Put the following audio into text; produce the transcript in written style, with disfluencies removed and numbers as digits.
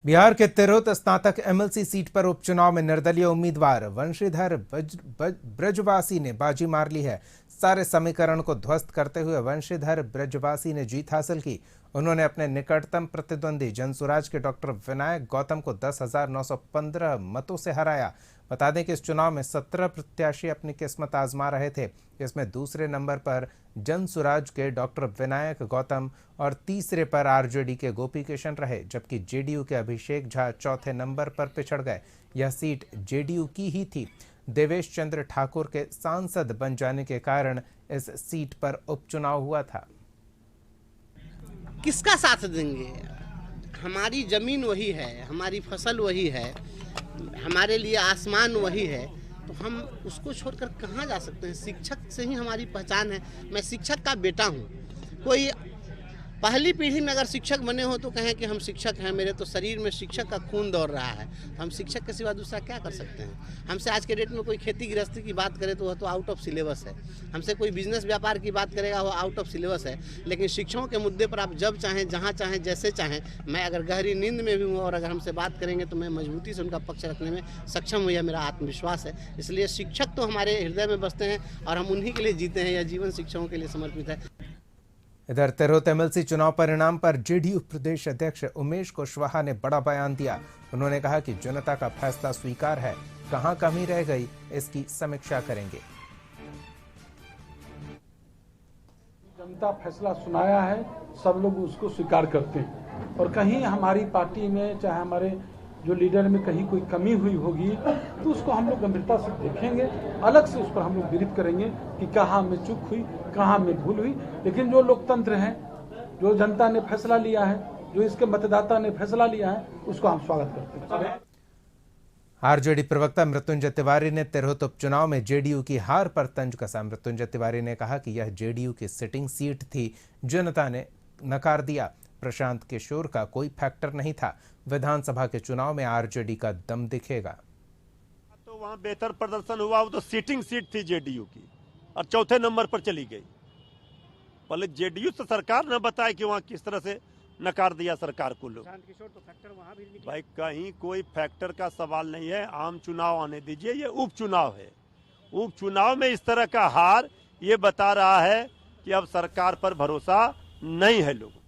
बिहार के तिरहुत स्नातक MLC seat पर उपचुनाव में निर्दलीय उम्मीदवार वंशीधर ब्रजवासी ने बाजी मार ली है। सारे समीकरण को ध्वस्त करते हुए वंशीधर ब्रजवासी ने जीत हासिल की। उन्होंने अपने निकटतम प्रतिद्वंदी जनसुराज के डॉक्टर विनायक गौतम को 10,915 मतों से हराया। बता दें कि इस चुनाव में 17 प्रत्याशी अपनी किस्मत आजमा रहे थे, जिसमें दूसरे नंबर पर जनसुराज के डॉक्टर विनायक गौतम और तीसरे पर आरजेडी के गोपी किशन रहे, जबकि जेडीयू के अभिषेक झा चौथे नंबर पर पिछड़ गए। यह सीट जेडीयू की ही थी। देवेश चंद्र ठाकुर के सांसद बन जाने के कारण इस सीट पर उपचुनाव हुआ था। किसका साथ देंगे? हमारी जमीन वही है, हमारी फसल वही है, हमारे लिए आसमान वही है, तो हम उसको छोड़कर कहाँ जा सकते हैं? शिक्षक से ही हमारी पहचान है। मैं शिक्षक का बेटा हूँ। कोई पहली पीढ़ी में अगर शिक्षक बने हो तो कहें कि हम शिक्षक हैं, मेरे तो शरीर में शिक्षक का खून दौड़ रहा है, हम शिक्षक के सिवा दूसरा क्या कर सकते हैं? हमसे आज के डेट में कोई खेती गृहस्थी की बात करे तो वह तो आउट ऑफ सिलेबस है। हमसे कोई बिजनेस व्यापार की बात करेगा वो आउट ऑफ सिलेबस है। लेकिन शिक्षकों के मुद्दे पर आप जब चाहें, जहाँ चाहें, जैसे चाहें, मैं अगर गहरी नींद में भी हूँ और अगर हमसे बात करेंगे तो मैं मजबूती से उनका पक्ष रखने में सक्षम हूँ, यह मेरा आत्मविश्वास है। इसलिए शिक्षक तो हमारे हृदय में बसते हैं और हम उन्हीं के लिए जीते हैं। यह जीवन शिक्षकों के लिए समर्पित है। इधर तिरहुत एमएलसी चुनाव परिणाम पर जेडीयू प्रदेश अध्यक्ष उमेश कुशवाहा ने बड़ा बयान दिया। उन्होंने कहा कि जनता का फैसला स्वीकार है, कहां कमी रह गई इसकी समीक्षा करेंगे। जनता फैसला सुनाया है, सब लोग उसको स्वीकार करते हैं और कहीं हमारी पार्टी में चाहे हमारे जो लीडर में कहीं कोई कमी हुई होगी तो उसको हम लोग गंभीरता से देखेंगे, अलग से उस पर हम लोग ब्रीफ करेंगे कि कहाँ में चूक हुई, कहाँ में भूल हुई। लेकिन जो लोकतंत्र है, जो जनता ने फैसला लिया है, जो इसके मतदाता ने फैसला लिया है, उसको हम स्वागत करते हैं। आरजेडी प्रवक्ता मृत्युंजय तिवारी ने तिरहुत उपचुनाव में जेडीयू की हार पर तंज कसा। मृत्युंजय तिवारी ने कहा कि यह जेडीयू की सिटिंग सीट थी, जनता ने नकार दिया। प्रशांत किशोर का कोई फैक्टर नहीं था। विधानसभा के चुनाव में आरजेडी का दम दिखेगा। तो वहां बेहतर प्रदर्शन हुआ, वो तो सिटिंग सीट थी जेडीयू की और चौथे नंबर पर चली गई। पहले जेडीयू से सरकार न बताए कि वहां किस तरह से नकार दिया सरकार को लोग। भाई कहीं कोई फैक्टर का सवाल नहीं है। आम चुनाव आने दीजिए, ये उपचुनाव है। उपचुनाव में इस तरह का हार ये बता रहा है कि अब सरकार पर भरोसा नहीं है लोगों।